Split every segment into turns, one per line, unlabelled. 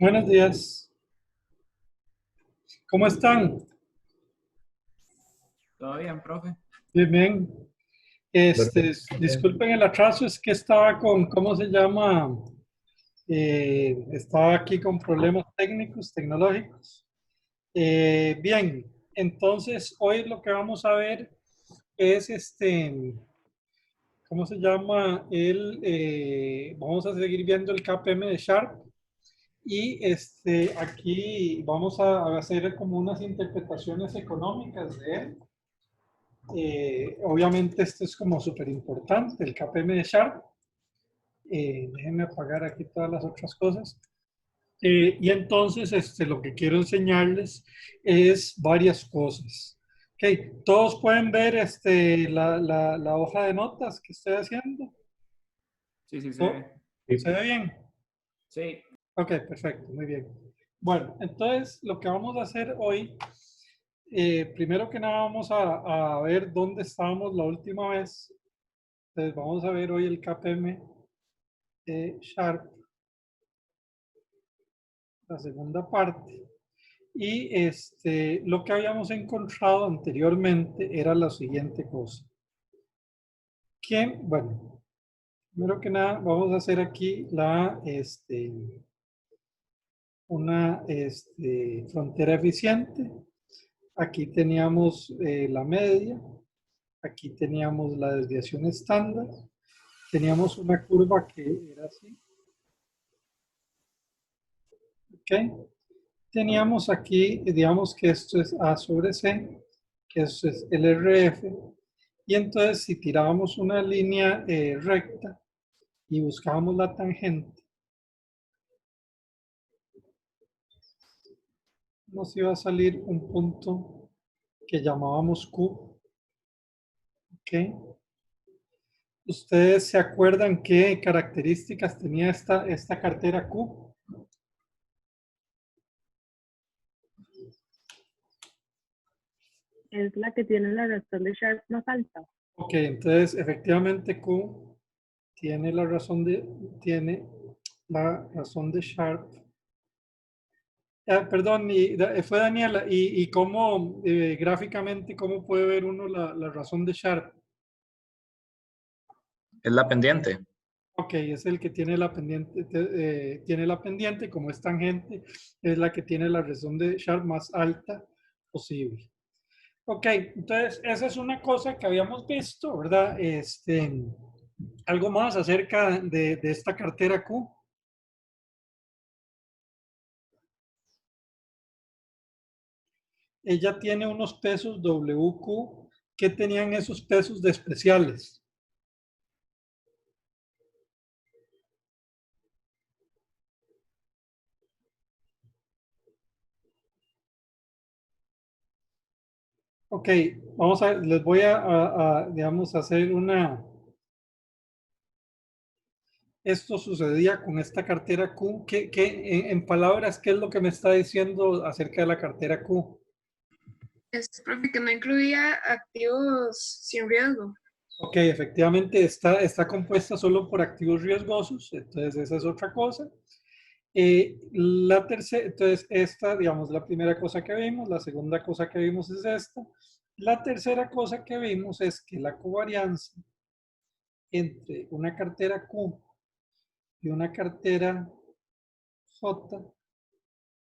Buenos días. ¿Cómo están?
¿Todo bien, profe?
Bien, bien. Disculpen el atraso, es que estaba con, ¿cómo se llama? Estaba aquí con problemas técnicos, tecnológicos. Bien, entonces hoy lo que vamos a ver es ¿cómo se llama? Vamos a seguir viendo el KPM de Sharp y aquí vamos a hacer como unas interpretaciones económicas de él. Obviamente esto es como súper importante, el KPM de Sharp. Déjenme apagar aquí todas las otras cosas. Y entonces lo que quiero enseñarles es varias cosas. Ok, todos pueden ver la hoja de notas que estoy haciendo.
Sí, sí, se
¿Oh?
ve.
¿Se ve bien?
Sí.
Ok, perfecto, muy bien. Bueno, entonces lo que vamos a hacer hoy, primero que nada vamos a ver dónde estábamos la última vez. Entonces vamos a ver hoy el KPM Sharp, la segunda parte. Y lo que habíamos encontrado anteriormente era la siguiente cosa. Que, bueno, primero que nada vamos a hacer aquí una frontera eficiente. Aquí teníamos la media, aquí teníamos la desviación estándar, teníamos una curva que era así, ¿ok? Teníamos aquí, digamos que esto es A sobre C, que esto es el RF, y entonces si tirábamos una línea recta y buscábamos la tangente, nos iba a salir un punto que llamábamos Q, ¿ok? ¿Ustedes se acuerdan qué características tenía esta cartera Q?
Es la que tiene la razón de Sharp más alta.
Ok, entonces efectivamente Q tiene la razón de Sharp. Perdón, fue Daniela. ¿Y cómo, gráficamente, cómo puede ver uno la razón de Sharp?
Es la pendiente.
Ok, es el que tiene la pendiente, tiene la pendiente, como es tangente, es la que tiene la razón de Sharp más alta posible. Ok, entonces esa es una cosa que habíamos visto, ¿verdad? Algo más acerca de esta cartera Q. Ella tiene unos pesos WQ. ¿Qué tenían esos pesos de especiales? Ok, vamos a, les voy digamos, hacer una. Esto sucedía con esta cartera Q. En palabras, ¿qué es lo que me está diciendo acerca de la cartera Q?
Es, profe, que no incluía activos sin riesgo.
Ok, efectivamente está compuesta solo por activos riesgosos, entonces esa es otra cosa. La tercera, entonces esta, digamos, la primera cosa que vimos, la segunda cosa que vimos es esta. La tercera cosa que vimos es que la covarianza entre una cartera Q y una cartera J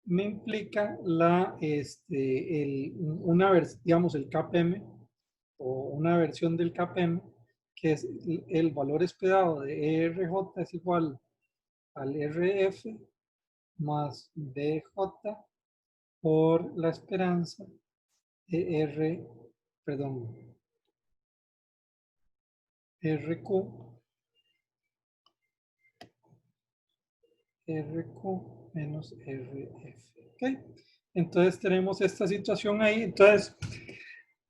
me implica digamos, el KPM o una versión del KPM, que es el valor esperado de ERJ es igual al RF más BJ por la esperanza de perdón, RQ menos RF. ¿Ok? Entonces tenemos esta situación ahí. Entonces,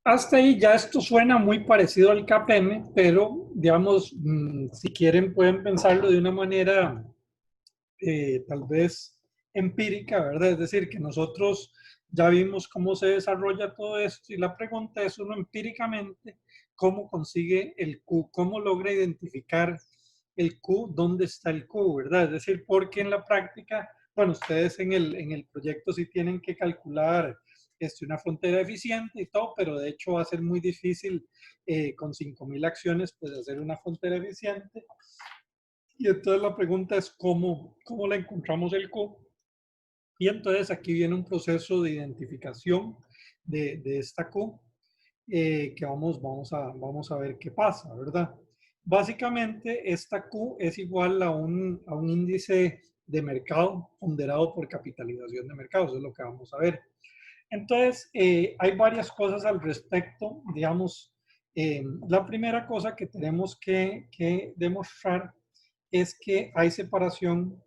hasta ahí ya esto suena muy parecido al KPM, pero digamos, si quieren pueden pensarlo de una manera tal vez empírica, ¿verdad? Es decir, que nosotros ya vimos cómo se desarrolla todo esto y la pregunta es uno empíricamente cómo consigue el Q, cómo logra identificar el Q, dónde está el Q, ¿verdad? Es decir, porque en la práctica bueno, ustedes en el proyecto sí tienen que calcular una frontera eficiente y todo, pero de hecho va a ser muy difícil con 5.000 acciones pues hacer una frontera eficiente. Y entonces la pregunta es cómo la encontramos el Q. Y entonces aquí viene un proceso de identificación de esta Q que vamos a ver qué pasa, ¿verdad? Básicamente, esta Q es igual a un índice de mercado ponderado por capitalización de mercado, eso es lo que vamos a ver. Entonces, hay varias cosas al respecto, digamos, la primera cosa que tenemos que demostrar es que hay separación,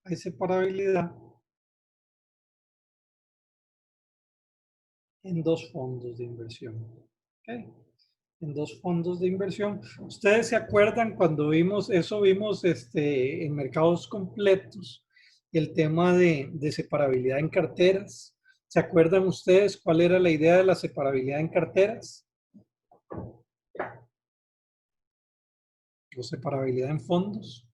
hay separabilidad en dos fondos de inversión. ¿Okay? En dos fondos de inversión. ¿Ustedes se acuerdan cuando vimos eso? Vimos en mercados completos el tema de separabilidad en carteras. ¿Se acuerdan ustedes cuál era la idea de la separabilidad en carteras? O separabilidad en fondos.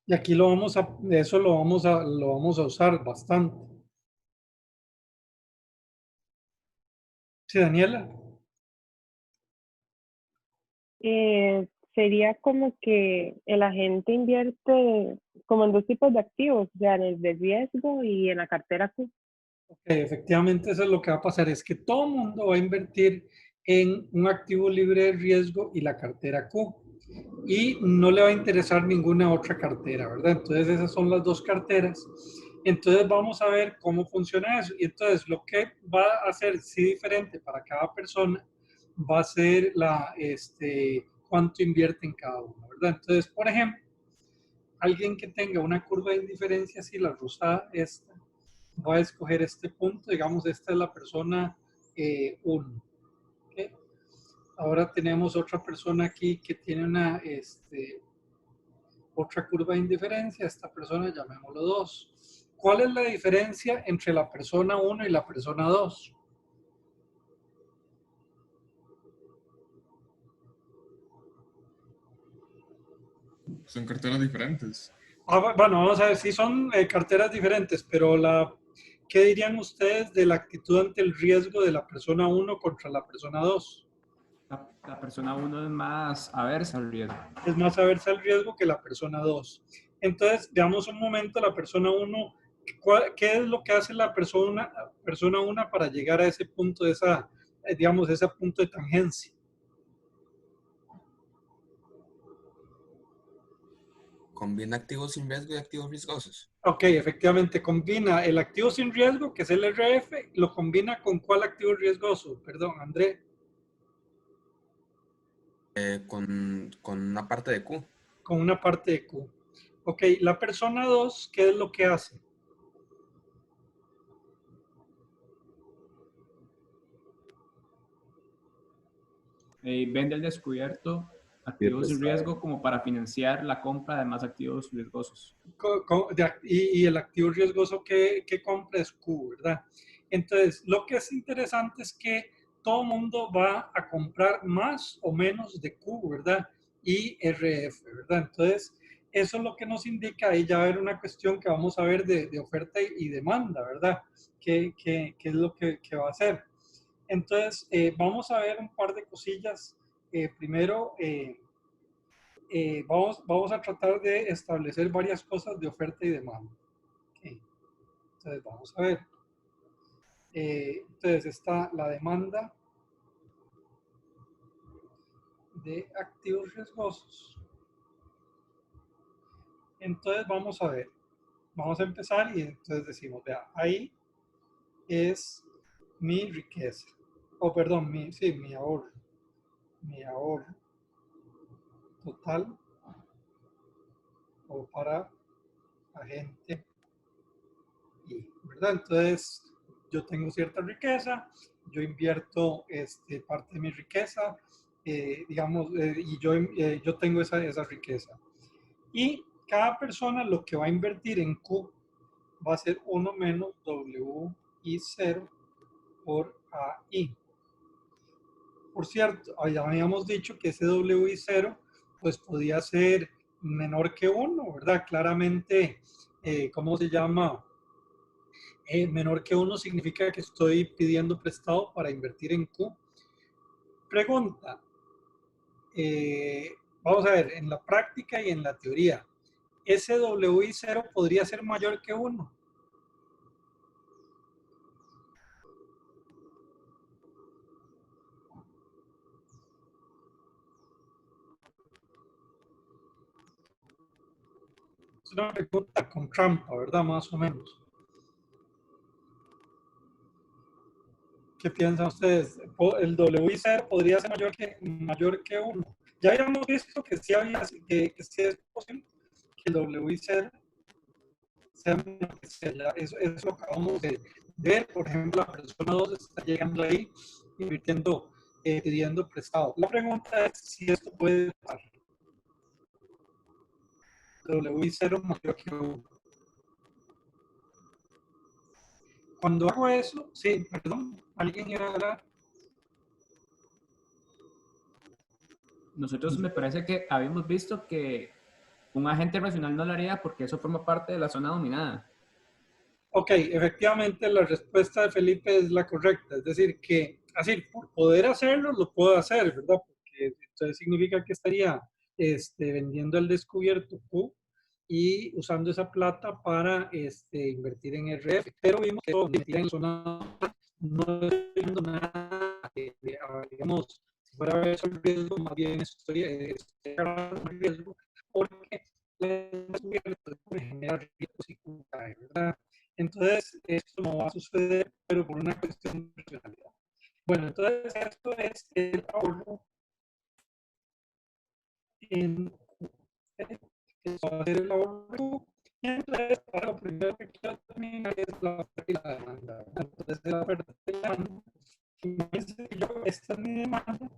Y aquí eso lo vamos a usar bastante. Sí, Daniela.
Sería como que el agente invierte como en dos tipos de activos, o sea, en el de riesgo y en la cartera Q.
Okay, efectivamente, eso es lo que va a pasar, es que todo el mundo va a invertir en un activo libre de riesgo y la cartera Q. Y no le va a interesar ninguna otra cartera, ¿verdad? Entonces esas son las dos carteras. Entonces vamos a ver cómo funciona eso. Y entonces lo que va a ser sí diferente para cada persona va a ser cuánto invierte en cada uno, ¿verdad? Entonces, por ejemplo, alguien que tenga una curva de indiferencia, así la rosada, esta, va a escoger este punto, digamos, esta es la persona 1. ¿Okay? Ahora tenemos otra persona aquí que tiene otra curva de indiferencia, esta persona llamémoslo 2. ¿Cuál es la diferencia entre la persona 1 y la persona 2?
Son carteras diferentes.
Bueno, vamos a ver si son carteras diferentes, pero ¿qué dirían ustedes de la actitud ante el riesgo de la persona 1 contra la persona 2?
La persona 1 es más aversa al riesgo.
Es más aversa al riesgo que la persona 2. Entonces, veamos un momento la persona 1, ¿qué es lo que hace la persona 1 para llegar a ese punto de ese punto de tangencia?
Combina activos sin riesgo y activos riesgosos.
Ok, efectivamente, combina el activo sin riesgo, que es el RF, lo combina con ¿cuál activo riesgoso? Perdón, André.
Con una parte de Q.
Con una parte de Q. Ok, la persona 2, ¿qué es lo que hace?
Vende al descubierto activos sin riesgo como para financiar la compra de más activos riesgosos.
Y el activo riesgoso que compra es Q, ¿verdad? Entonces, lo que es interesante es que todo mundo va a comprar más o menos de Q, ¿verdad? Y RF, ¿verdad? Entonces, eso es lo que nos indica, ahí ya va a haber una cuestión que vamos a ver de oferta y demanda, ¿verdad? ¿Qué es lo que va a hacer? Entonces, vamos a ver un par de cosillas. Primero, vamos a tratar de establecer varias cosas de oferta y demanda. Okay. Entonces, vamos a ver. Entonces, está la demanda de activos riesgosos. Entonces, vamos a ver. Vamos a empezar y entonces decimos, vea, ahí es mi riqueza. O perdón, mi ahorro. Mi ahorro total o para agente Y, ¿verdad? Entonces, yo tengo cierta riqueza, yo invierto parte de mi riqueza, digamos, y yo tengo esa riqueza. Y cada persona lo que va a invertir en Q va a ser 1 menos WI0 por AI. por cierto, ya habíamos dicho que ese WI0 pues podía ser menor que 1, ¿verdad? Claramente, ¿cómo se llama? Menor que 1 significa que estoy pidiendo prestado para invertir en Q. Pregunta, vamos a ver, en la práctica y en la teoría, ¿ese WI0 podría ser mayor que 1? Es una pregunta con trampa, ¿verdad? Más o menos. ¿Qué piensan ustedes? ¿El WI0 podría ser mayor que 1? Ya habíamos visto que sí, que sí es posible que el WI0 sea menor que 0. Eso lo acabamos de ver. Por ejemplo, la persona 2 está llegando ahí, invirtiendo, pidiendo prestado. La pregunta es si esto puede pasar. WI0 mayor que 1. Cuando hago eso, sí, perdón, alguien iba a hablar.
Nosotros me parece que habíamos visto que un agente racional no lo haría porque eso forma parte de la zona dominada.
Ok, efectivamente la respuesta de Felipe es la correcta. Es decir, que así, por poder hacerlo, lo puedo hacer, ¿verdad? Porque entonces significa que estaría vendiendo el descubierto Q y usando esa plata para invertir en RF. Pero vimos que invertir en zona no estoy viendo nada, digamos, si fuera a ver eso el riesgo, más bien estoy agarrando el riesgo porque el descubierto puede generar riesgos y Q, ¿verdad? Entonces, esto no va a suceder, pero por una cuestión de personalidad. Bueno, entonces esto es el ahorro en eso va a ser el ahorro. Y entonces, para lo primero que quiero terminar es la oferta y la demanda. Entonces, la oferta y la demanda. Imagínense que yo, esta es mi demanda.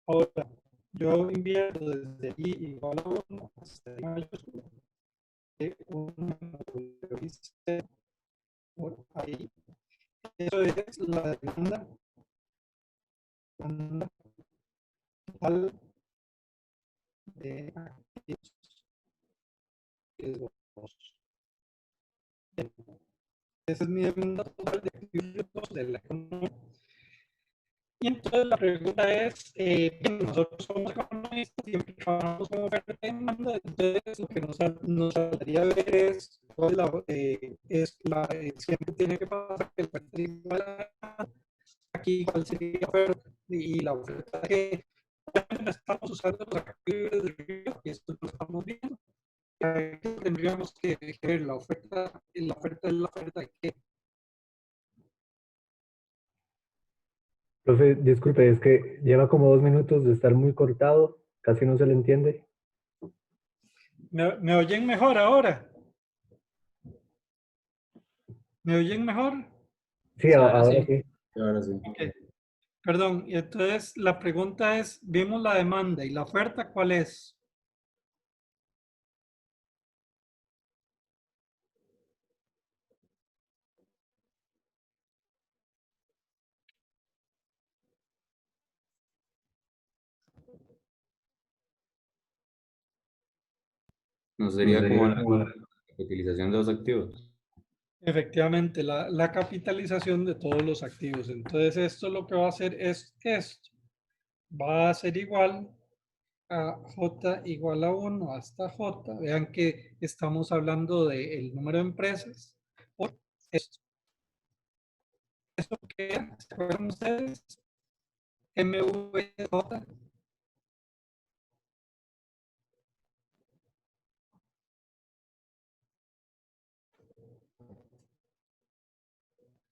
Ahora, yo invierto desde I igual a 1 hasta I mayúscula. De 1 lo hice por ahí. Eso es la demanda total de activos riesgosos. Esa es mi demanda total de activos riesgosos de la economía. Y entonces la pregunta es, nosotros somos economistas, siempre trabajamos con oferta y demanda, entonces lo que nos saldría a ver es, siempre tiene que pasar que la oferta igual a aquí, cuál sería la oferta, y la oferta que estamos usando los activos de riesgo, y esto lo estamos viendo. Tendríamos que ver la oferta es la oferta de qué.
Profe, disculpe, es que lleva como 2 minutos de estar muy cortado, casi no se le entiende.
¿Me oyen mejor ahora? ¿Me oyen mejor?
Sí,
Ahora
ahora
sí.
sí.
Ahora sí.
Okay. Perdón, y entonces la pregunta es, vimos la demanda y la oferta, ¿cuál es?
No sería como la utilización de los activos.
Efectivamente, la capitalización de todos los activos. Entonces, esto lo que va a hacer es esto. Va a ser igual a J igual a 1 hasta J. Vean que estamos hablando del número de empresas por esto. ¿Esto qué era? ¿Se acuerdan ustedes? MVJ.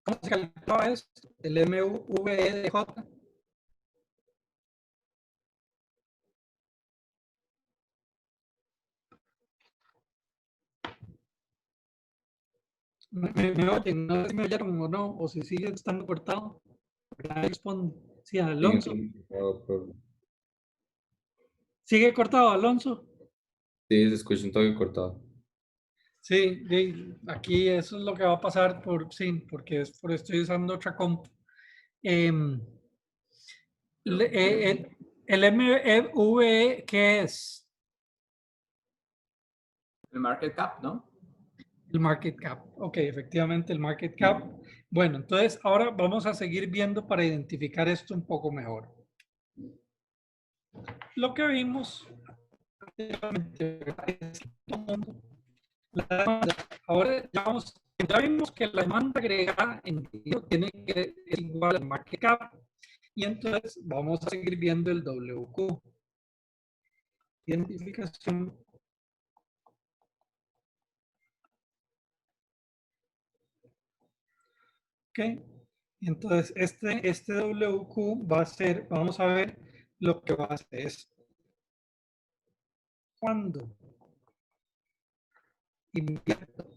¿Cómo se calculaba esto? El MVE de J. ¿Me oyen? No sé si me oyeron o no, o si sigue estando cortado. Responde. Sí, Alonso. ¿Sigue cortado, Alonso?
Sí, se escucha un toque cortado.
Sí, aquí eso es lo que va a pasar sí, porque estoy usando otra comp. El MVE, ¿qué es?
El market cap, ¿no?
El market cap. Ok, efectivamente el market cap. Bueno, entonces ahora vamos a seguir viendo para identificar esto un poco mejor. Lo que vimos ahora ya vimos que la demanda agregada en tiene que ser igual al market cap, y entonces vamos a seguir viendo el WQ. Identificación. Ok, entonces este WQ va a ser, vamos a ver lo que va a hacer es cuando invierto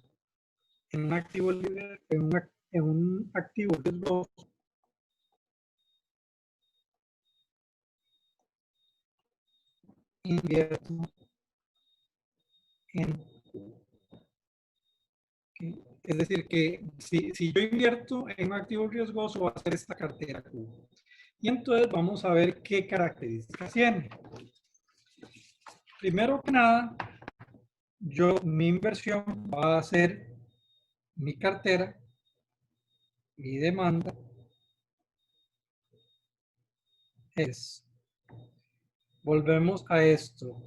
en un activo libre, en un activo riesgoso, invierto en Q. Es decir, que si yo invierto en un activo riesgoso, va a ser esta cartera Q. Y entonces vamos a ver qué características tiene. Primero que nada, mi inversión va a ser mi cartera, mi demanda es, volvemos a esto,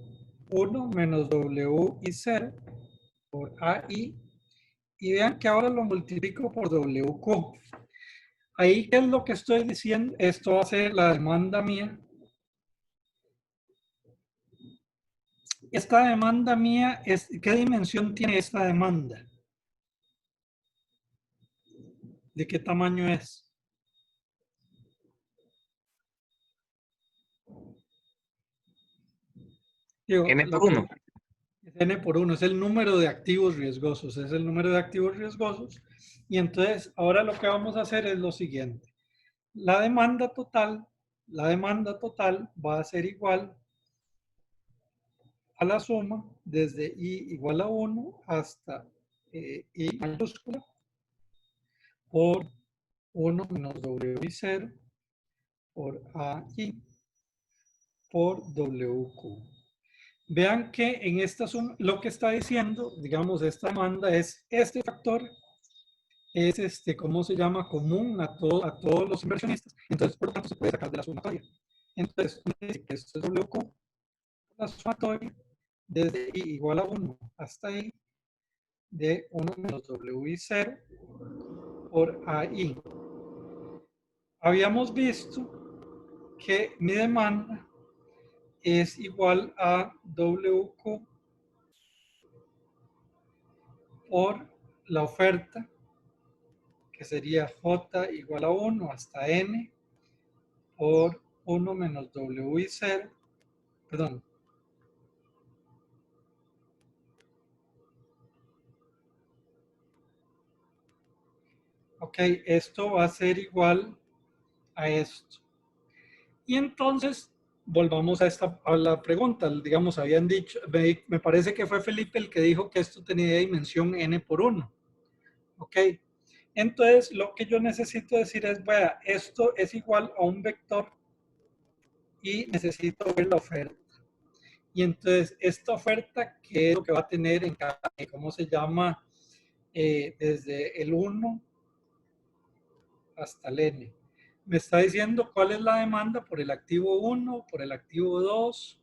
1 menos W y 0 por AI, y vean que ahora lo multiplico por WQ. Ahí, ¿qué es lo que estoy diciendo? Esto va a ser la demanda mía. Esta demanda mía, ¿qué dimensión tiene esta demanda? ¿De qué tamaño es? Digo,
N por 1.
N por 1 es el número de activos riesgosos, es el número de activos riesgosos. Y entonces, ahora lo que vamos a hacer es lo siguiente. La demanda total va a ser igual a la suma desde I igual a 1 hasta I mayúscula por 1 menos W y 0 por AI por WQ. Vean que en esta suma, lo que está diciendo, digamos, esta demanda es este factor, es ¿cómo se llama? Común a todos los inversionistas. Entonces, por lo tanto, se puede sacar de la sumatoria. Entonces, que esto es WQ, la sumatoria desde I igual a 1 hasta I de 1 menos W y 0 por AI. Habíamos visto que mi demanda es igual a WQ por la oferta, que sería J igual a 1 hasta N por 1 menos W y 0, perdón. Ok, esto va a ser igual a esto. Y entonces, volvamos a la pregunta. Digamos, habían dicho, me parece que fue Felipe el que dijo que esto tenía dimensión N por 1. Ok, entonces lo que yo necesito decir es, vea, esto es igual a un vector y necesito ver la oferta. Y entonces, esta oferta, ¿qué es lo que va a tener en cada, cómo se llama? Desde el 1 hasta el N. Me está diciendo cuál es la demanda por el activo 1, por el activo 2,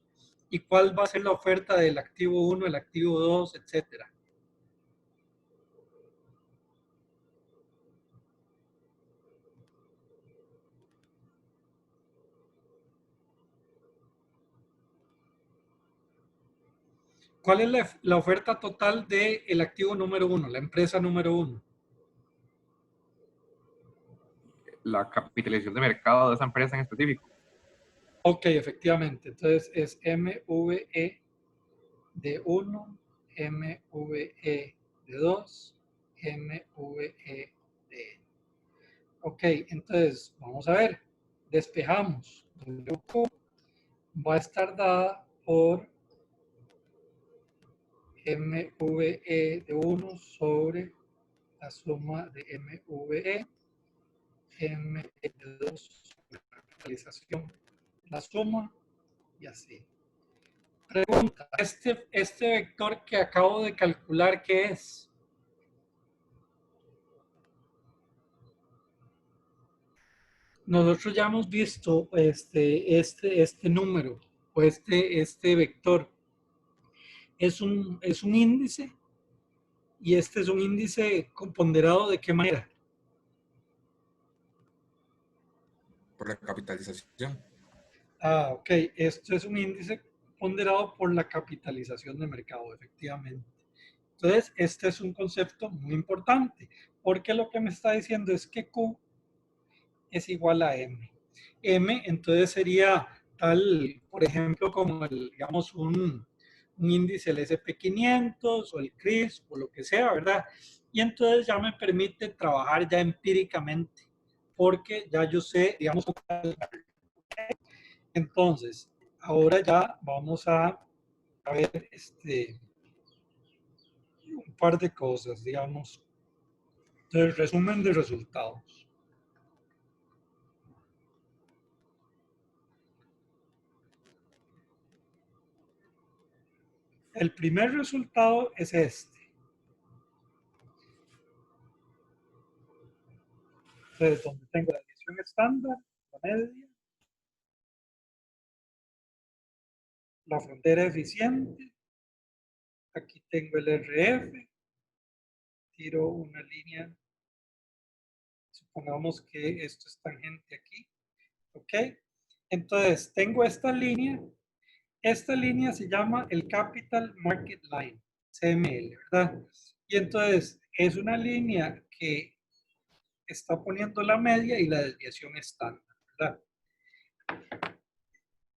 y cuál va a ser la oferta del activo 1, el activo 2, etcétera. ¿Cuál es la oferta total del activo número 1, la empresa número 1?
La capitalización de mercado de esa empresa en específico.
Ok, efectivamente. Entonces es MVE de 1, MVE de 2, MVE de N. Ok, entonces vamos a ver. Despejamos. WQ va a estar dada por MVE de 1 sobre la suma de MVE, ME de 2 sobre la capitalización la suma y así. Pregunta, este vector que acabo de calcular, ¿qué es? Nosotros ya hemos visto este número o este vector. Es un índice y este es un índice ponderado ¿de qué manera?
Por la capitalización.
Ah, ok. Esto es un índice ponderado por la capitalización de mercado, efectivamente. Entonces, este es un concepto muy importante, porque lo que me está diciendo es que Q es igual a M. M, entonces sería tal, por ejemplo, como digamos, un índice del SP500 o el CRISP o lo que sea, ¿verdad? Y entonces ya me permite trabajar ya empíricamente, porque ya yo sé, digamos, entonces, ahora ya vamos a ver un par de cosas, digamos, del resumen de resultados. El primer resultado es este. Entonces, donde tengo la desviación estándar, la media, la frontera eficiente, aquí tengo el RF, tiro una línea, supongamos que esto es tangente aquí, ¿ok? Entonces, tengo esta línea se llama el Capital Market Line, CML, ¿verdad? Y entonces, es una línea que está poniendo la media y la desviación estándar, ¿verdad?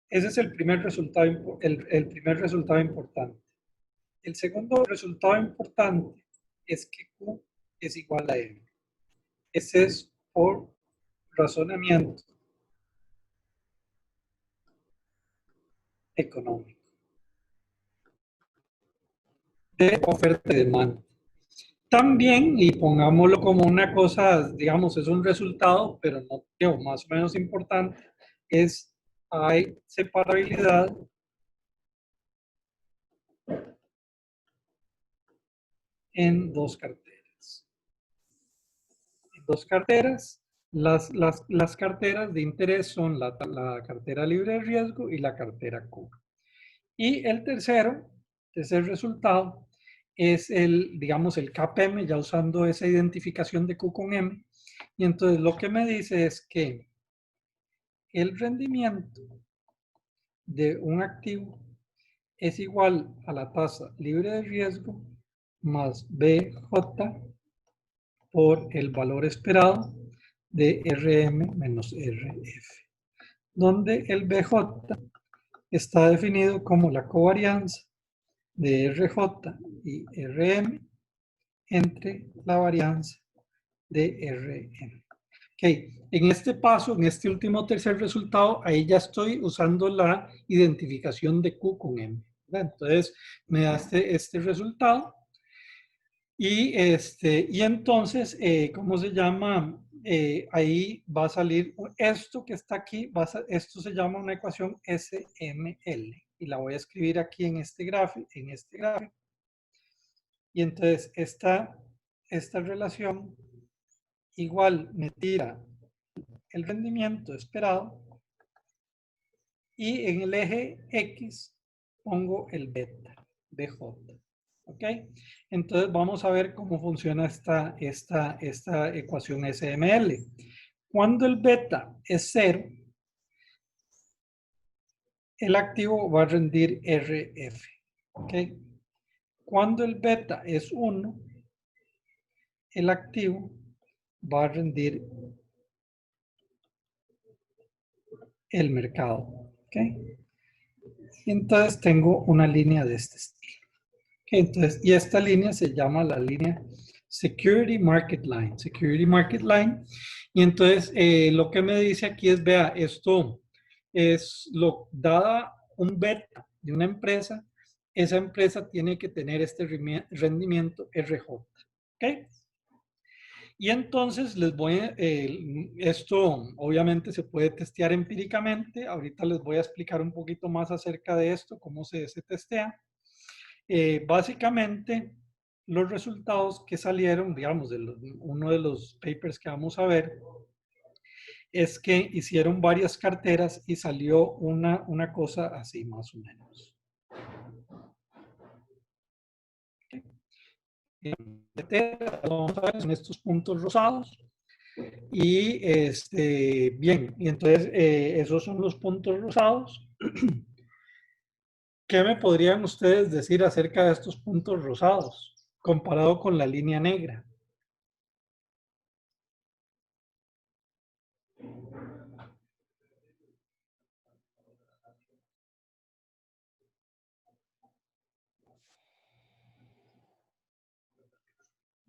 Ese es el primer resultado, el primer resultado importante. El segundo resultado importante es que Q es igual a M. Ese es por razonamiento económico de oferta y demanda. También, y pongámoslo como una cosa, digamos, es un resultado, pero no creo, más o menos importante, es hay separabilidad en dos carteras. En dos carteras, las carteras de interés son la cartera libre de riesgo y la cartera Q. Y el tercer resultado es digamos, el KPM, ya usando esa identificación de Q con M. Y entonces lo que me dice es que el rendimiento de un activo es igual a la tasa libre de riesgo más BJ por el valor esperado de RM menos RF, donde el BJ está definido como la covarianza de RJ y RM entre la varianza de RM. Ok, en este paso, en este último tercer resultado, ahí ya estoy usando la identificación de Q con M, ¿verdad? Entonces, me da este resultado. Y entonces, ¿cómo se llama? Ahí va a salir esto que está aquí, esto se llama una ecuación SML. Y la voy a escribir aquí en este gráfico. Y entonces, esta relación igual me tira el rendimiento esperado y en el eje X pongo el beta, BJ. ¿Ok? Entonces vamos a ver cómo funciona esta ecuación SML. Cuando el beta es 0, el activo va a rendir RF. ¿Ok? Cuando el beta es 1, el activo va a rendir el mercado. ¿Ok? Y entonces tengo una línea de este estilo. ¿Okay? Entonces, y esta línea se llama la línea Security Market Line. Security Market Line. Y entonces lo que me dice aquí es, vea, esto es dada un beta de una empresa, esa empresa tiene que tener este rendimiento RJ. ¿Ok? Y entonces les voy a, esto obviamente se puede testear empíricamente. Ahorita les voy a explicar un poquito más acerca de esto, cómo se testea. Básicamente, los resultados que salieron, digamos, uno de los papers que vamos a ver, es que hicieron varias carteras y salió una cosa así más o menos. Vamos a ver, son estos puntos rosados. Y bien, y entonces esos son los puntos rosados. ¿Qué me podrían ustedes decir acerca de estos puntos rosados comparado con la línea negra?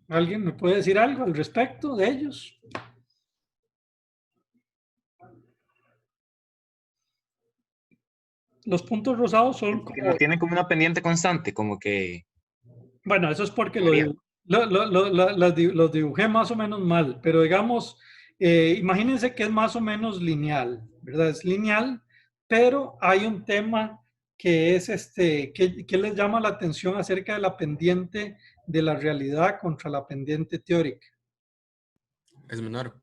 ¿Alguien me puede decir algo al respecto de ellos? Los puntos rosados son
Que no tienen como una pendiente constante, como que...
Bueno, eso es porque los dibujé más o menos mal, pero digamos, imagínense que es más o menos lineal, ¿verdad? Es lineal, pero hay un tema que es que les llama la atención acerca de la pendiente de la realidad contra la pendiente teórica.
Es menor.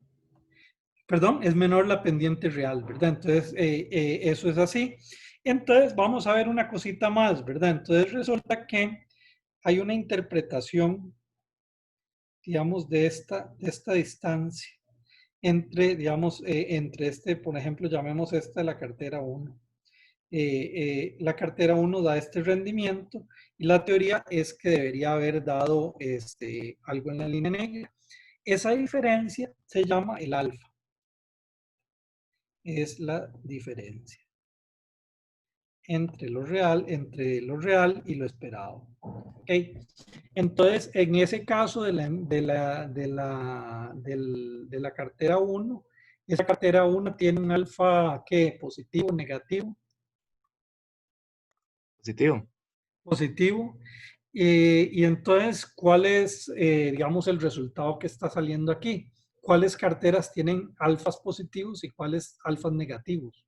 Perdón, es menor la pendiente real, ¿verdad? Entonces, eso es así. Entonces, vamos a ver una cosita más, ¿verdad? Entonces, resulta que hay una interpretación, digamos, de esta distancia entre, digamos, entre por ejemplo, llamemos esta la cartera 1. La cartera 1 da este rendimiento y la teoría es que debería haber dado algo en la línea negra. Esa diferencia se llama el alfa. Es la diferencia entre lo real y lo esperado. ¿Ok? Entonces, en ese caso de la cartera 1, esa cartera 1 tiene un alfa, ¿qué? ¿Positivo, negativo?
Positivo.
Positivo. Y entonces, ¿cuál es, digamos, el resultado que está saliendo aquí? ¿Cuáles carteras tienen alfas positivos y cuáles alfas negativos?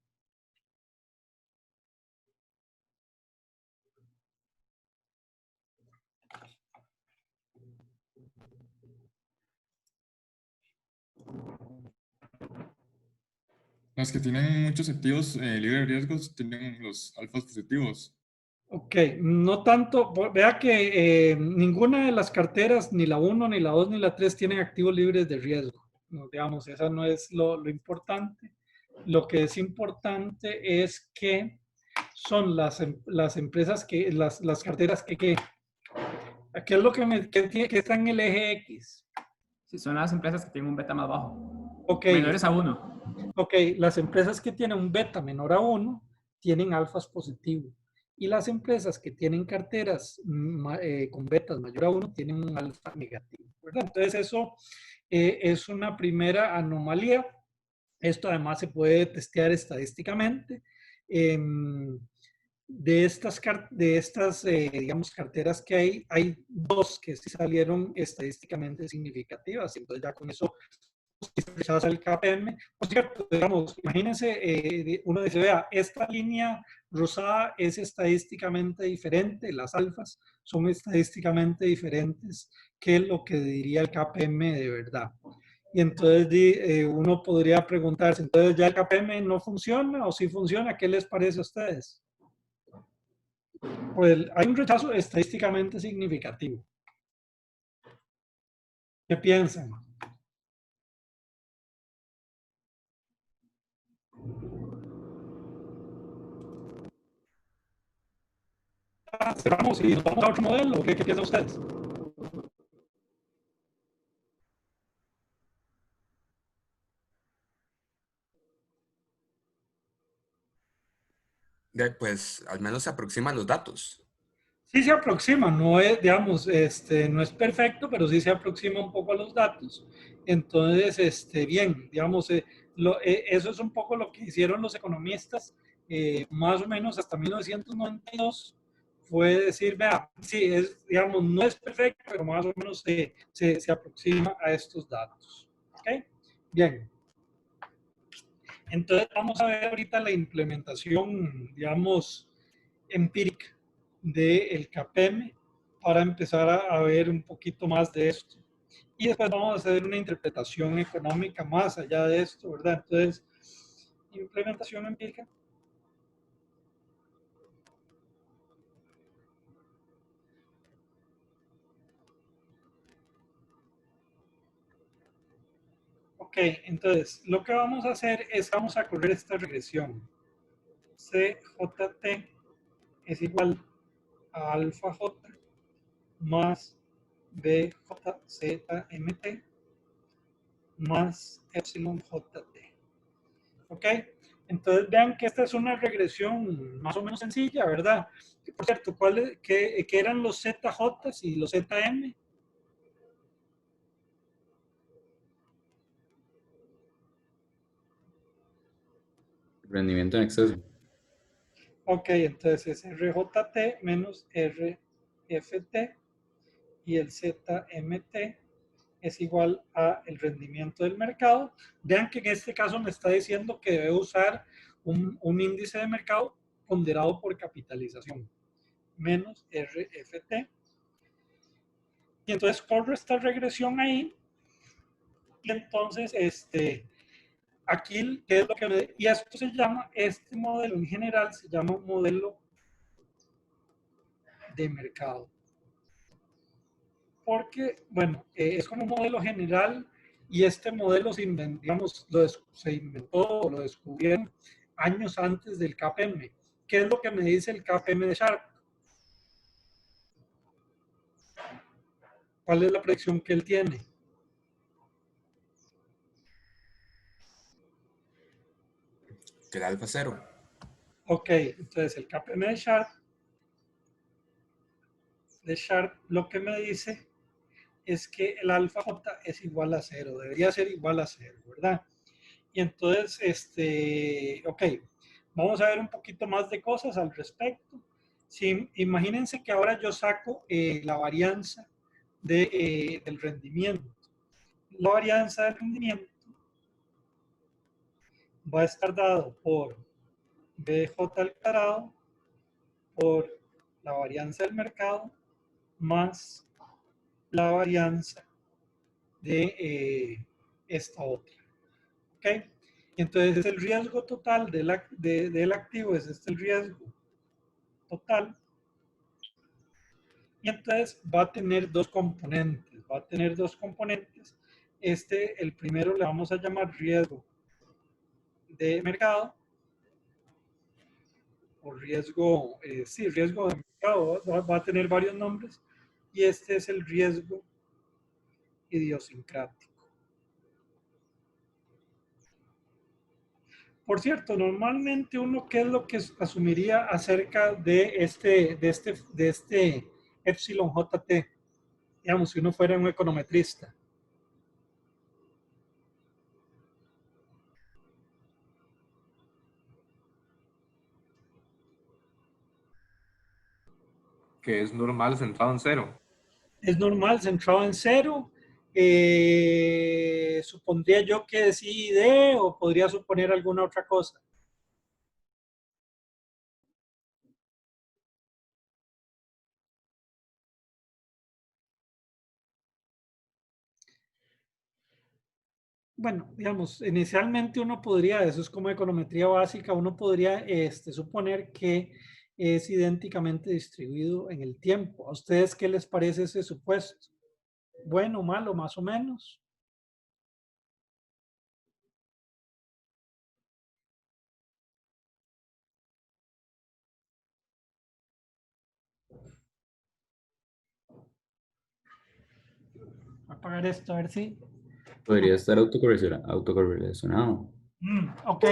Las que tienen muchos activos libres de riesgos tienen los alfas positivos.
Ok, no tanto, vea que ninguna de las carteras, ni la 1, ni la 2, ni la 3 tienen activos libres de riesgo. No, digamos, esa no es lo importante. Lo que es importante es que son las empresas que, las carteras que, ¿qué es lo que está en el eje X?
Sí, son las empresas que tienen un beta más bajo.
Ok.
Menores a 1.
Ok, las empresas que tienen un beta menor a 1 tienen alfas positivos. Y las empresas que tienen carteras con betas mayor a 1 tienen un alfa negativo, ¿verdad? Entonces eso es una primera anomalía. Esto además se puede testear estadísticamente. De estas digamos, carteras que hay dos que sí salieron estadísticamente significativas. Entonces ya con eso rechaza el KPM. Por cierto, digamos, imagínense, uno dice, vea, esta línea rosada es estadísticamente diferente, las alfas son estadísticamente diferentes que lo que diría el KPM de verdad. Y entonces uno podría preguntarse, entonces ya el KPM no funciona o sí funciona, ¿qué les parece a ustedes? Pues hay un rechazo estadísticamente significativo. ¿Qué piensan? Cerramos y nos vamos a otro modelo. ¿Qué piensan ustedes?
Pues al menos se aproximan los datos.
Sí se aproxima, no es, digamos, no es perfecto, pero sí se aproxima un poco a los datos. Entonces, bien, digamos, eso es un poco lo que hicieron los economistas, más o menos hasta 1992 puede decir, vea, sí, es, digamos, no es perfecto, pero más o menos se aproxima a estos datos. ¿Ok? Bien. Entonces vamos a ver ahorita la implementación, digamos, empírica del CAPM para empezar a ver un poquito más de esto. Y después vamos a hacer una interpretación económica más allá de esto, ¿verdad? Entonces, implementación empírica. Ok, entonces lo que vamos a hacer es vamos a correr esta regresión. CJT es igual a alfa J más BJZMT más epsilon JT. ¿Ok? Entonces vean que esta es una regresión más o menos sencilla, ¿verdad? Por cierto, ¿qué eran los ZJ y los ZM?
Rendimiento en exceso.
Ok, entonces es RJT menos RFT y el ZMT es igual a el rendimiento del mercado. Vean que en este caso me está diciendo que debe usar un índice de mercado ponderado por capitalización menos RFT. Y entonces corro esta regresión ahí. Y entonces, aquí, ¿qué es lo que y esto se llama, este modelo en general se llama modelo de mercado. Porque, bueno, es como un modelo general y este modelo se inventó, digamos, se inventó o lo descubrieron años antes del KPM. ¿Qué es lo que me dice el KPM de Sharpe? ¿Cuál es la predicción que él tiene?
Que el alfa cero.
Ok, entonces el KPM de Sharpe lo que me dice es que el alfa J es igual a 0, debería ser igual a 0, ¿verdad? Y entonces, ok, vamos a ver un poquito más de cosas al respecto. Sí, imagínense que ahora yo saco la varianza del rendimiento. La varianza del rendimiento va a estar dado por BJ al cuadrado por la varianza del mercado más la varianza de esta otra. ¿Ok? Entonces es el riesgo total del activo, es el riesgo total. Y entonces va a tener dos componentes, el primero le vamos a llamar riesgo de mercado, o riesgo, sí, riesgo de mercado, va a tener varios nombres, y este es el riesgo idiosincrático. Por cierto, normalmente uno, ¿qué es lo que asumiría acerca de este epsilon JT? Digamos, si uno fuera un econometrista.
Que es normal centrado en cero.
Es normal, centrado en cero. Supondría yo que sí D o podría suponer alguna otra cosa. Bueno, digamos, inicialmente uno podría, eso es como econometría básica, uno podría suponer que es idénticamente distribuido en el tiempo. ¿A ustedes qué les parece ese supuesto? ¿Bueno, malo, más o menos? Voy a apagar esto, a ver si...
Podría estar autocorrelacionado.
Ok,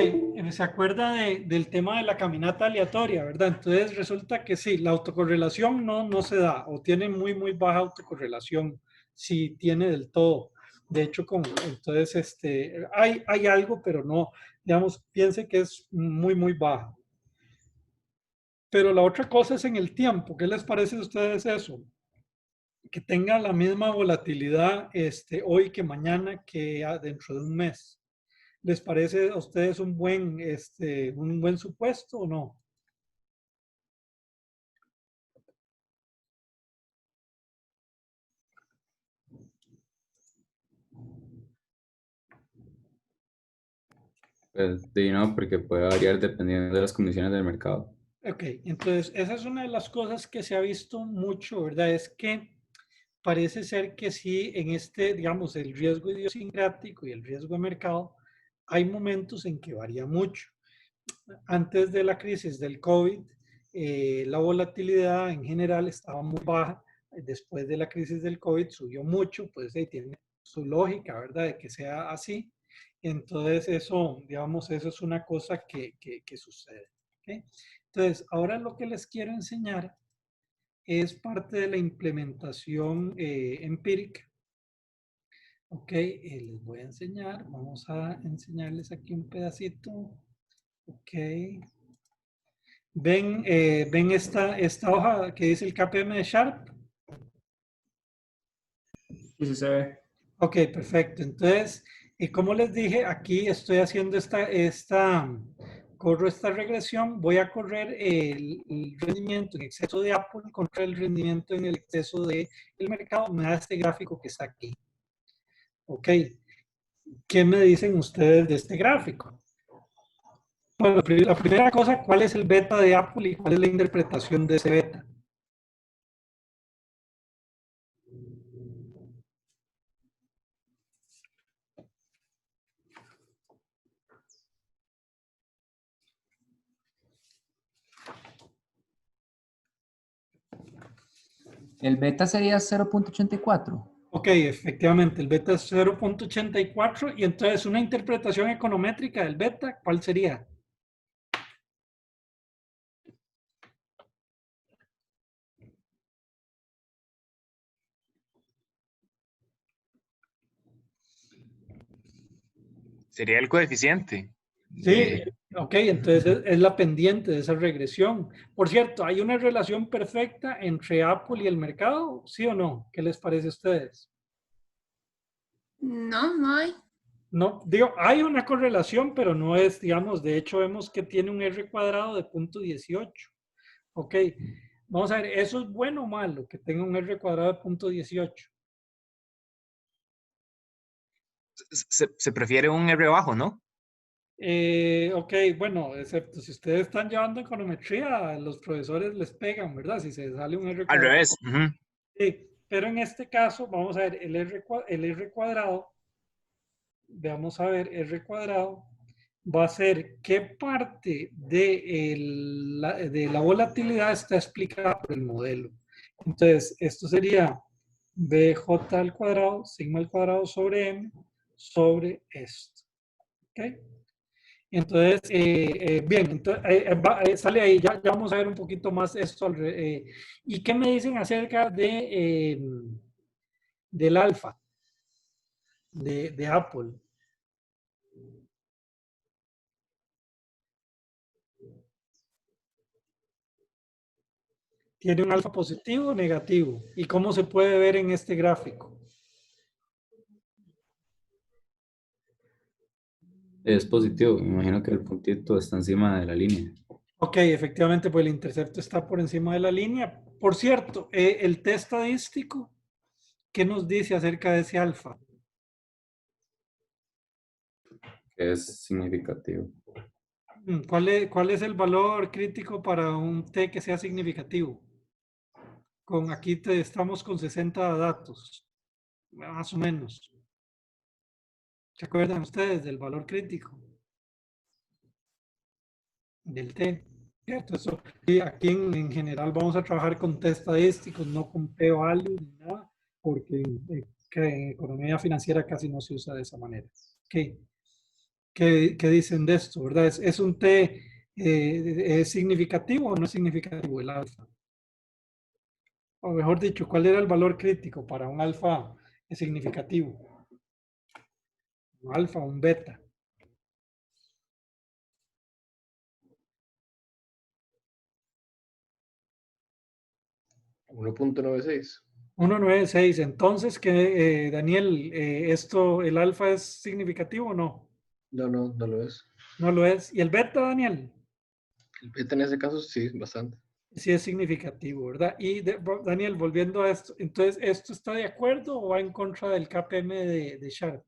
se acuerda del tema de la caminata aleatoria, ¿verdad? Entonces resulta que sí, la autocorrelación no se da o tiene muy baja autocorrelación, si tiene del todo. De hecho, entonces hay algo, pero no, digamos, piense que es muy baja. Pero la otra cosa es en el tiempo. ¿Qué les parece a ustedes eso? Que tenga la misma volatilidad hoy que mañana que dentro de un mes. ¿Les parece a ustedes un buen supuesto o no?
Pues, sí, no, porque puede variar dependiendo de las condiciones del mercado.
Ok, entonces esa es una de las cosas que se ha visto mucho, ¿verdad? Es que parece ser que sí, en digamos, el riesgo idiosincrático y el riesgo de mercado, hay momentos en que varía mucho. Antes de la crisis del COVID, la volatilidad en general estaba muy baja. Después de la crisis del COVID subió mucho, pues tiene su lógica, ¿verdad? De que sea así. Entonces eso, digamos, eso es una cosa que sucede. ¿Okay? Entonces, ahora lo que les quiero enseñar es parte de la implementación empírica. Ok, les voy a enseñar. Vamos a enseñarles aquí un pedacito. Ok. ¿Ven esta hoja que dice el KPM de Sharp?
Y si se ve.
Ok, perfecto. Entonces, como les dije, aquí estoy haciendo corro esta regresión. Voy a correr el rendimiento en exceso de Apple contra el rendimiento en el exceso del mercado. Me da este gráfico que está aquí. Ok, ¿qué me dicen ustedes de este gráfico? Bueno, la primera cosa, ¿cuál es el beta de Apple y cuál es la interpretación de ese beta?
El beta sería 0.84.
Ok, efectivamente, el beta es 0.84 y entonces una interpretación econométrica del beta, ¿cuál sería?
Sería el coeficiente.
Sí, ok, entonces es la pendiente de esa regresión. Por cierto, ¿hay una relación perfecta entre Apple y el mercado? ¿Sí o no? ¿Qué les parece a ustedes?
No, no hay.
No, digo, hay una correlación, pero no es, digamos, de hecho vemos que tiene un R cuadrado de 0.18. Ok, vamos a ver, ¿eso es bueno o malo que tenga un R cuadrado de 0.18?
Se prefiere un R bajo, ¿no?
Ok, bueno, excepto si ustedes están llevando econometría, los profesores les pegan, ¿verdad? Si se sale un R
Al
cuadrado.
revés. Ujú.
Sí, pero en este caso, vamos a ver, el R cuadrado, veamos a ver, R cuadrado va a ser qué parte de la volatilidad está explicada por el modelo. Entonces, esto sería BJ al cuadrado, sigma al cuadrado sobre M, sobre esto. ¿Ok? Entonces, bien, entonces, sale ahí, ya vamos a ver un poquito más esto. ¿Y qué me dicen acerca del alfa de Apple? ¿Tiene un alfa positivo o negativo? ¿Y cómo se puede ver en este gráfico?
Es positivo, me imagino que el puntito está encima de la línea.
Ok, efectivamente, pues el intercepto está por encima de la línea. Por cierto, el test estadístico, ¿qué nos dice acerca de ese alfa?
Que es significativo.
¿Cuál es el valor crítico para un T que sea significativo? Aquí estamos con 60 datos, más o menos. ¿Se acuerdan ustedes del valor crítico? Del T, ¿cierto? Eso, y aquí en general vamos a trabajar con test estadísticos, no con p-value ni nada, porque que en economía financiera casi no se usa de esa manera. ¿Qué dicen de esto, verdad? ¿Es un T es significativo o no es significativo el alfa? O mejor dicho, ¿cuál era el valor crítico para un alfa significativo? Un alfa, un beta.
1.96.
1.96. Entonces, que Daniel, ¿el alfa es significativo o no?
No, no, no lo es.
No lo es. ¿Y el beta, Daniel?
El beta en ese caso sí, bastante.
Sí es significativo, ¿verdad? Y Daniel, volviendo a esto, entonces, ¿esto está de acuerdo o va en contra del KPM de Sharp?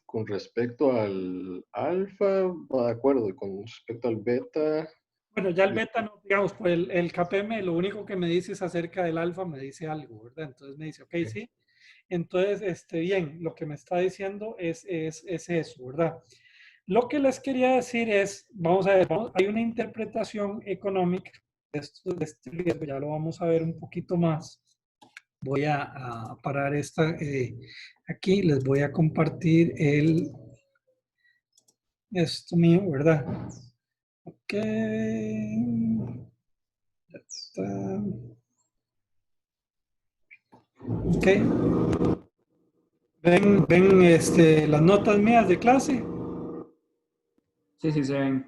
Con respecto al alfa, va de acuerdo. Y con respecto al beta,
Bueno, ya el beta, no, digamos, por el KPM, lo único que me dice es acerca del alfa, me dice algo, ¿verdad? Entonces me dice, ok, sí. Entonces, bien, lo que me está diciendo es eso, ¿verdad? Lo que les quería decir es, vamos a ver, hay una interpretación económica de este riesgo, ya lo vamos a ver un poquito más. Voy a parar esta aquí, les voy a compartir esto mío, ¿verdad? Ok. Ya está. Ok. ¿Ven las notas mías de clase?
Sí, sí, se ven.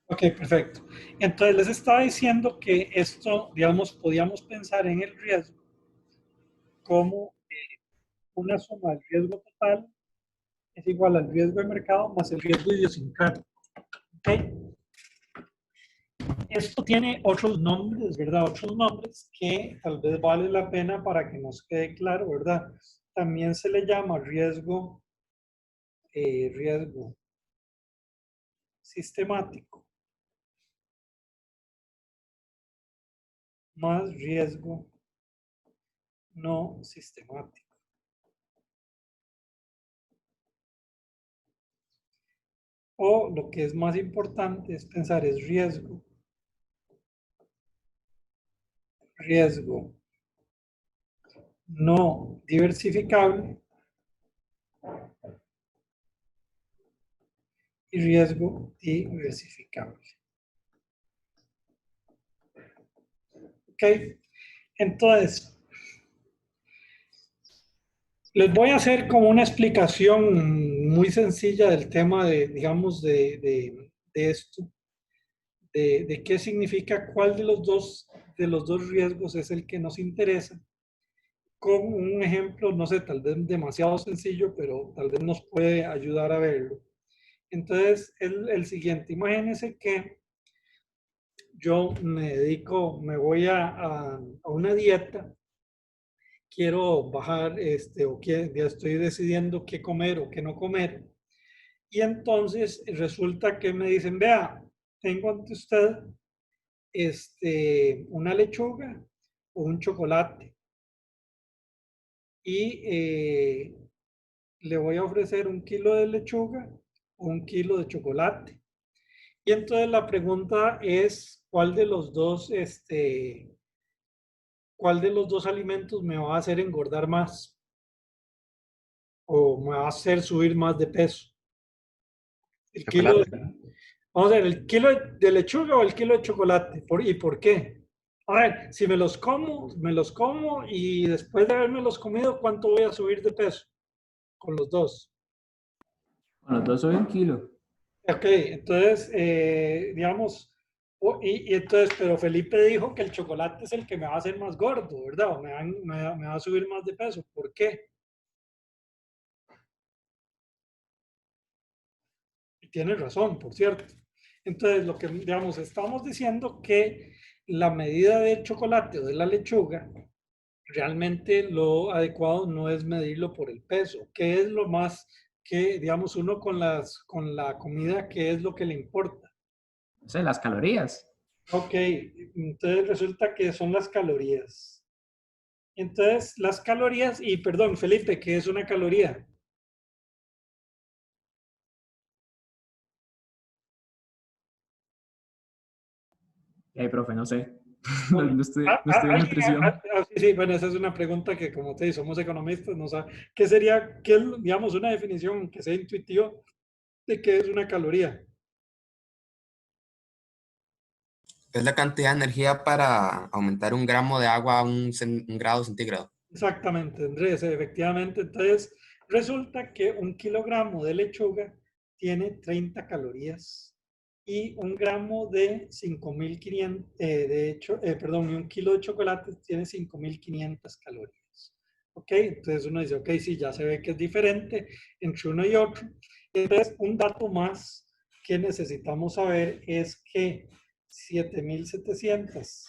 Ok, perfecto. Entonces les estaba diciendo que esto, digamos, podíamos pensar en el riesgo como una suma del riesgo total es igual al riesgo de mercado más el riesgo idiosincrático. ¿Ok? Esto tiene otros nombres, ¿verdad? Otros nombres que tal vez vale la pena para que nos quede claro, ¿verdad? También se le llama riesgo sistemático más riesgo no sistemático. O lo que es más importante es pensar es riesgo no diversificable y riesgo diversificable. ¿Ok? Entonces, les voy a hacer como una explicación muy sencilla del tema de, digamos, de esto, de qué significa cuál de los dos riesgos es el que nos interesa, con un ejemplo, no sé, tal vez demasiado sencillo, pero tal vez nos puede ayudar a verlo. Entonces, el siguiente, imagínense que yo me voy a una dieta, quiero bajar, ya estoy decidiendo qué comer o qué no comer. Y entonces resulta que me dicen, vea, tengo ante usted una lechuga o un chocolate. Y le voy a ofrecer 1 kilo de lechuga o 1 kilo de chocolate. Y entonces la pregunta es, ¿cuál de los dos alimentos me va a hacer engordar más? ¿O me va a hacer subir más de peso? El kilo, vamos a ver, ¿el kilo de lechuga o el kilo de chocolate? ¿Y por qué? A ver, si me los como y después de haberme comido, ¿cuánto voy a subir de peso? Con los dos.
Con los dos soy 1 kilo.
Ok, entonces, digamos, entonces, pero Felipe dijo que el chocolate es el que me va a hacer más gordo, ¿verdad? O me va a subir más de peso. ¿Por qué? Y tiene razón, por cierto. Entonces, lo que, digamos, estamos diciendo que la medida del chocolate o de la lechuga, realmente lo adecuado no es medirlo por el peso, que es lo más que, digamos, uno con la comida, ¿qué es lo que le importa?
No sé, las calorías.
Ok, entonces resulta que son las calorías. Entonces, las calorías, y perdón, Felipe, ¿qué es una caloría?
Profe, no sé. No estudié nutrición.
Sí, bueno, esa es una pregunta que, como te digo, somos economistas, no sabe. ¿Qué es, digamos, una definición que sea intuitiva de qué es una caloría?
Es la cantidad de energía para aumentar 1 gramo de agua a 1 grado centígrado.
Exactamente, Andrés, efectivamente. Entonces, resulta que 1 kilogramo de lechuga tiene 30 calorías y un gramo de 5.500, perdón, y un kilo de chocolate tiene 5.500 calorías. ¿Ok? Entonces uno dice, ok, sí, ya se ve que es diferente entre uno y otro. Entonces, un dato más que necesitamos saber es que 7.700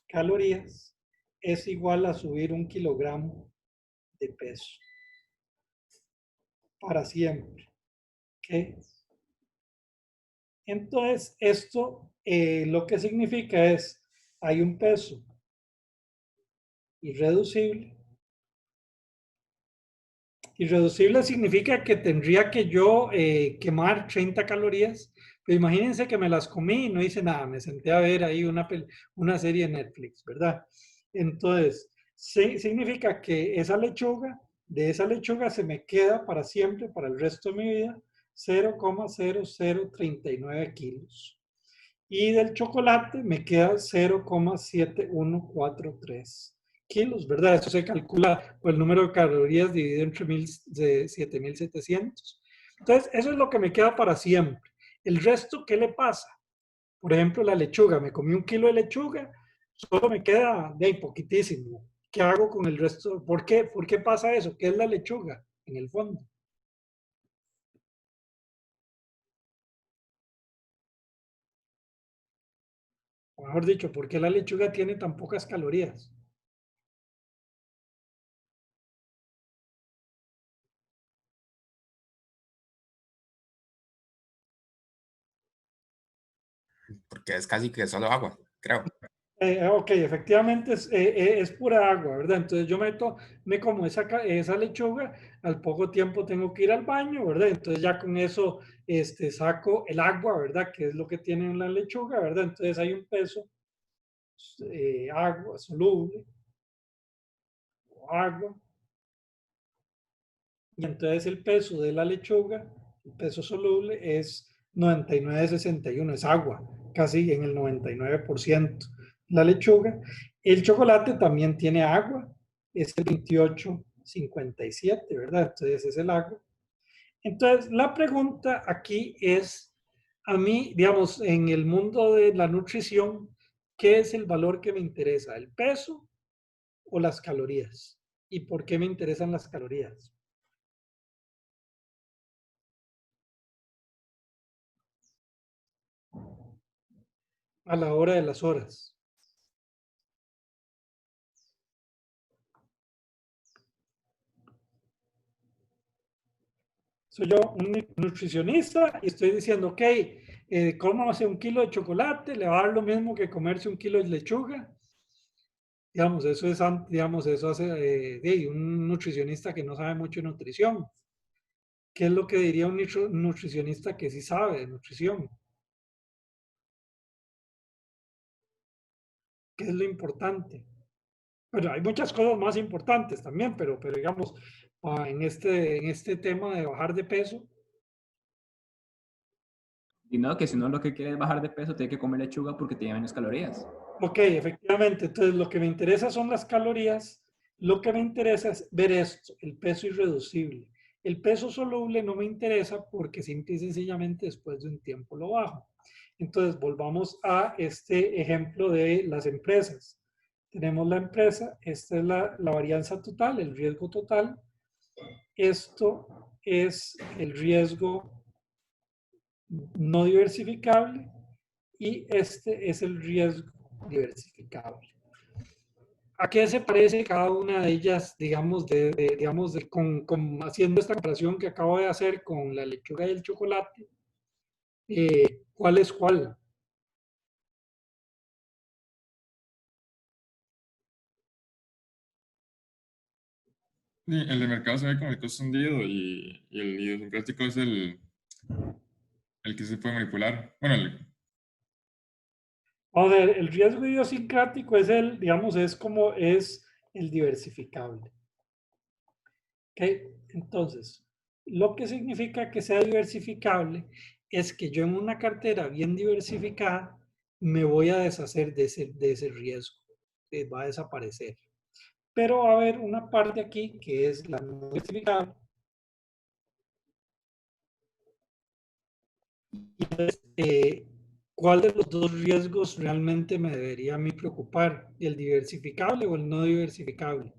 calorías es igual a subir 1 kilogramo de peso para siempre. ¿Ok? Entonces, esto lo que significa es, hay un peso irreducible. Irreducible significa que tendría que yo quemar 30 calorías, pero imagínense que me las comí y no hice nada, me senté a ver ahí una serie de Netflix, ¿verdad? Entonces, significa que de esa lechuga se me queda para siempre, para el resto de mi vida, 0,0039 kilos. Y del chocolate me queda 0,7143 kilos, ¿verdad? Eso se calcula por el número de calorías dividido entre 7.700. Entonces, eso es lo que me queda para siempre. El resto, ¿qué le pasa? Por ejemplo, la lechuga. Me comí 1 kilo de lechuga, solo me queda de poquitísimo. ¿Qué hago con el resto? ¿Por qué? ¿Por qué pasa eso? ¿Qué es la lechuga en el fondo? O mejor dicho, ¿por qué la lechuga tiene tan pocas calorías?
Porque es casi que solo agua, creo.
Ok, efectivamente es pura agua, ¿verdad? Entonces yo me como esa lechuga, al poco tiempo tengo que ir al baño, ¿verdad? Entonces ya con eso saco el agua, ¿verdad? Que es lo que tiene en la lechuga, ¿verdad? Entonces hay un peso agua soluble, agua, y entonces el peso de la lechuga, el peso soluble es 99,61, es agua, casi en el 99%. La lechuga, el chocolate también tiene agua, es el 28,57, ¿verdad? Entonces es el agua. Entonces la pregunta aquí es, a mí, digamos, en el mundo de la nutrición, ¿qué es el valor que me interesa? ¿El peso o las calorías? ¿Y por qué me interesan las calorías? A la hora de las horas. Soy yo un nutricionista y estoy diciendo, ok, cómase 1 kilo de chocolate, le va a dar lo mismo que comerse 1 kilo de lechuga. Digamos, eso hace un nutricionista que no sabe mucho de nutrición. ¿Qué es lo que diría un nutricionista que sí sabe de nutrición? ¿Qué es lo importante? Bueno, hay muchas cosas más importantes también, pero digamos, en este tema de bajar de peso.
Y no, que si uno lo que quiere es bajar de peso, tiene que comer lechuga porque tiene menos calorías.
Ok, efectivamente. Entonces, lo que me interesa son las calorías. Lo que me interesa es ver esto, el peso irreducible. El peso soluble no me interesa porque simple y sencillamente después de un tiempo lo bajo. Entonces, volvamos a este ejemplo de las empresas. Tenemos la empresa, esta es la varianza total, el riesgo total. Esto es el riesgo no diversificable y este es el riesgo diversificable. ¿A qué se parece cada una de ellas, digamos, haciendo esta comparación que acabo de hacer con la lechuga y el chocolate? ¿Cuál es cuál?
Sí, el de mercado se ve como el costo hundido y el idiosincrático es el que se puede manipular. Bueno,
A ver, el riesgo idiosincrático es es el diversificable. ¿Ok? Entonces, lo que significa que sea diversificable es que yo en una cartera bien diversificada me voy a deshacer de ese riesgo, va a desaparecer. Pero va a haber una parte aquí que es la no diversificable. Y entonces, ¿Cuál de los dos riesgos realmente me debería a mí preocupar? ¿El diversificable o el no diversificable?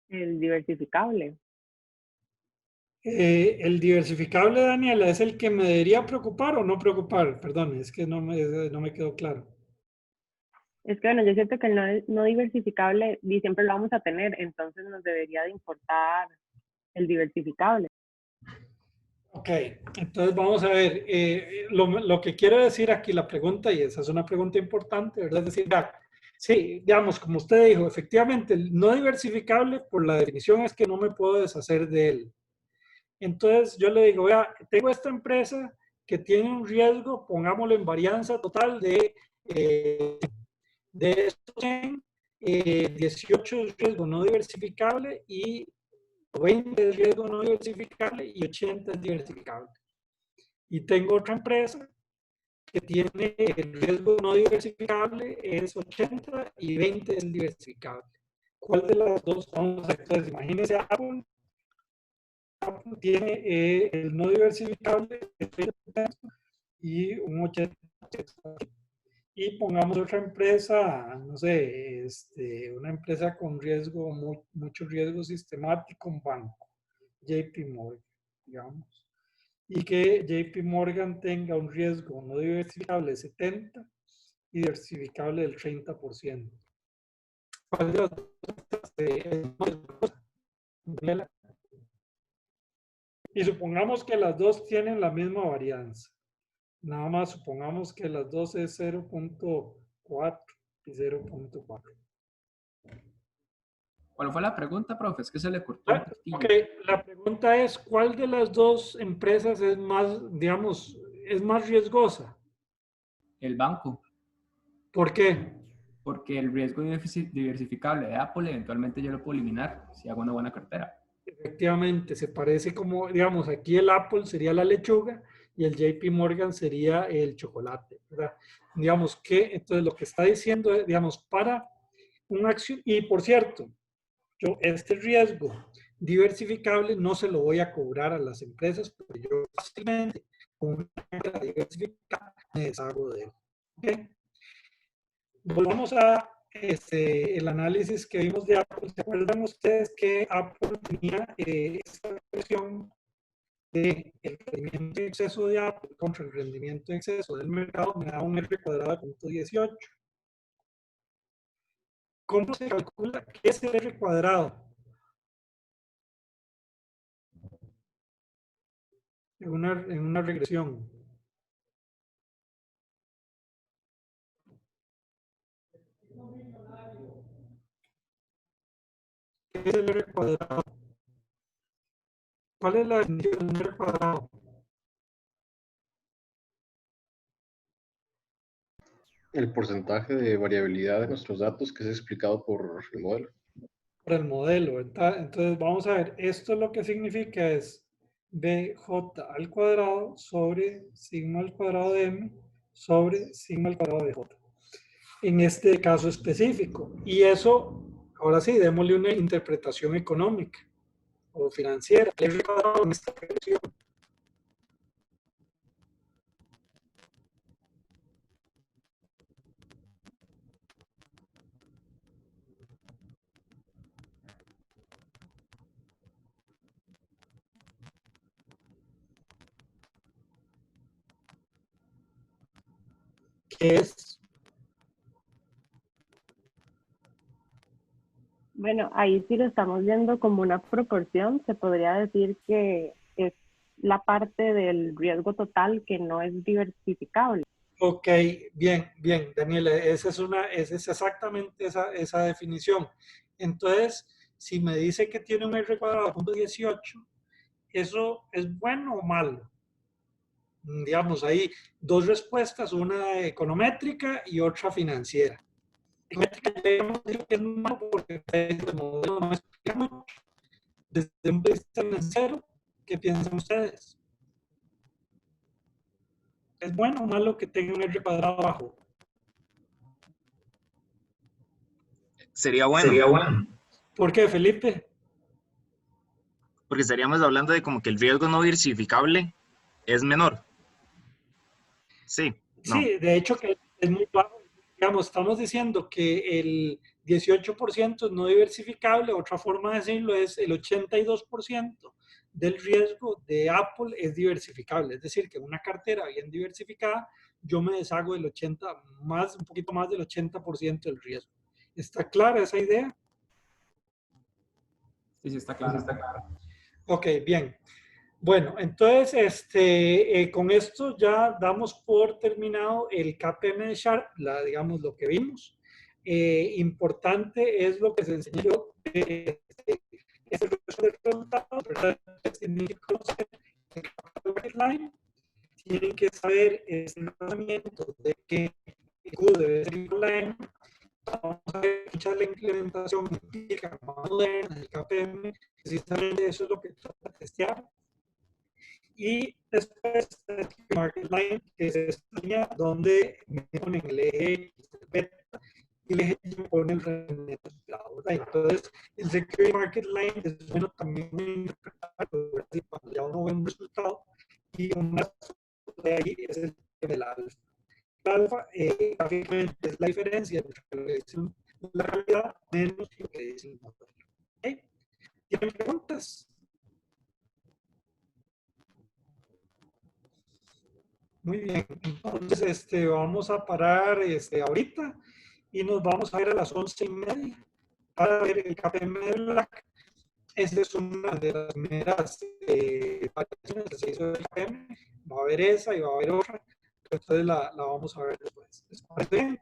El diversificable.
El diversificable, Daniela, ¿es el que me debería preocupar o no preocupar? Perdón, es que no me quedó claro.
Es que bueno, yo siento que el no diversificable y siempre lo vamos a tener, entonces nos debería de importar el diversificable.
Ok, entonces vamos a ver, lo que quiero decir aquí, la pregunta, y esa es una pregunta importante, ¿verdad? Es decir, ya, sí, digamos, como usted dijo, efectivamente, el no diversificable, por la definición, es que no me puedo deshacer de él. Entonces yo le digo, vea, tengo esta empresa que tiene un riesgo, pongámoslo en varianza total de estos 100, 18 es riesgo no diversificable y 20 es riesgo no diversificable y 80 es diversificable. Y tengo otra empresa que tiene el riesgo no diversificable es 80 y 20 es diversificable. ¿Cuál de las dos vamos a hacer? Entonces, imagínense Apple. Apple tiene el no diversificable y un 80%. Y pongamos otra empresa, no sé, una empresa con riesgo, mucho riesgo sistemático, un banco, JP Morgan, digamos. Y que JP Morgan tenga un riesgo no diversificable de 70 y diversificable del 30%. ¿Cuál de las dos? Y supongamos que las dos tienen la misma varianza. Nada más supongamos que las dos es 0.4 y 0.4.
¿Cuál fue la pregunta, profe? Es que se le cortó un poquillo.
Ok, la pregunta es, ¿cuál de las dos empresas es más, digamos, es más riesgosa?
El banco.
¿Por qué?
Porque el riesgo diversificable de Apple eventualmente yo lo puedo eliminar si hago una buena cartera.
Efectivamente, se parece como, digamos, aquí el Apple sería la lechuga y el JP Morgan sería el chocolate, ¿verdad? Digamos que, entonces lo que está diciendo es, digamos, para una acción, y por cierto, yo este riesgo diversificable no se lo voy a cobrar a las empresas, porque yo fácilmente con una empresa diversificada me deshago de él. ¿Okay? Volvamos a el análisis que vimos de Apple. ¿Se acuerdan ustedes que Apple tenía esta expresión de el rendimiento en exceso de Apple contra el rendimiento en exceso del mercado me da un R cuadrado de 0.18? ¿Cómo se calcula qué es el R cuadrado? En una regresión. ¿Qué es el R cuadrado? ¿Cuál es la definición del R cuadrado?
El porcentaje de variabilidad de nuestros datos que es explicado por el modelo.
Por el modelo, ¿verdad? Entonces vamos a ver, esto lo que significa es bj al cuadrado sobre sigma al cuadrado de m sobre sigma al cuadrado de j. En este caso específico. Y eso, ahora sí, démosle una interpretación económica o financiera. R cuadrado en esta expresión. ¿Qué es?
Bueno, ahí sí lo estamos viendo como una proporción, se podría decir que es la parte del riesgo total que no es diversificable.
Ok, bien, Daniela, esa es exactamente esa definición. Entonces, si me dice que tiene un R cuadrado de 0.18, ¿eso es bueno o malo? Digamos, hay dos respuestas, una econométrica y otra financiera. Econométrica digamos que es malo porque el modelo no explica mucho. Desde un punto de vista financiero, ¿qué piensan ustedes? ¿Es bueno o malo que tenga un R cuadrado abajo?
Sería bueno.
¿Por qué, Felipe?
Porque estaríamos hablando de como que el riesgo no diversificable es menor. Sí, no.
Sí, de hecho que es muy bajo. Digamos, estamos diciendo que el 18% es no diversificable. Otra forma de decirlo es el 82% del riesgo de Apple es diversificable. Es decir, que una cartera bien diversificada, yo me deshago del 80, más, un poquito más del 80% del riesgo. ¿Está clara esa idea?
Sí, está claro.
Ok, bien. Bueno, entonces, con esto ya damos por terminado el KPM de Sharpe, digamos, lo que vimos. Importante es lo que se enseñó, es el resultado, ¿verdad? Tienen que conocer el capital market line, tienen que saber el razonamiento de que el Q debe ser line. Vamos a ver la implementación empírica más moderna del KPM, precisamente eso es lo que trata de testear. Y después el market line, que es esta línea donde me ponen el eje beta y el eje y me ponen el rendimiento esperado. Entonces, el security market line es bueno también interpretarlo cuando ya uno ve un resultado y una de ahí es el del alfa. El alfa, gráficamente, es la diferencia entre lo que dice la realidad menos lo que dice el modelo. ¿Okay? ¿Tienen preguntas? Muy bien, entonces vamos a parar ahorita y nos vamos a ver a las 11:30 para ver el KPM de Black. Esa es una de las primeras variaciones que se hizo del KPM. Va a haber esa y va a haber otra, pero entonces la vamos a ver después. ¿Les parece bien?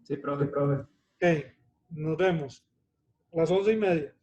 Sí, profe.
Ok, nos vemos a las 11:30.